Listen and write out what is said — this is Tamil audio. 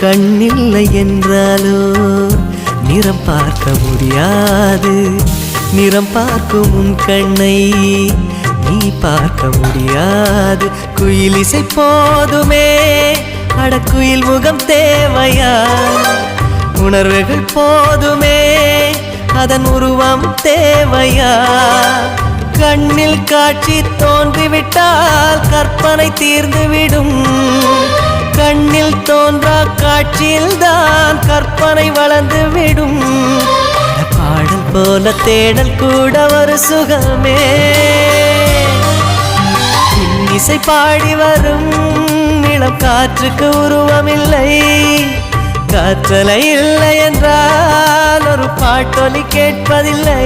கண்ணில்லை என்றாலோ நிறம் பார்க்க முடியாது. நிறம் பார்க்கும் உன் கண்ணை நீ பார்க்க முடியாது. குயிலிசை போதுமே, அடக்குயில் முகம் தேவையா? உணர்வுகள் போதுமே, அதன் உருவம் தேவையா? கண்ணில் காட்சி தோன்றிவிட்டால் கற்பனை தீர்ந்துவிடும். கண்ணில் தோன்றா காட்சியில்தான் கற்பனை வளர்ந்துவிடும். பாடல் போல தேடல் கூட ஒரு சுகமே. இசை பாடி வரும் இளம் காற்றுக்கு உருவமில்லை. காற்றலை இல்லை என்றால் ஒரு பாட்டொலி கேட்பதில்லை.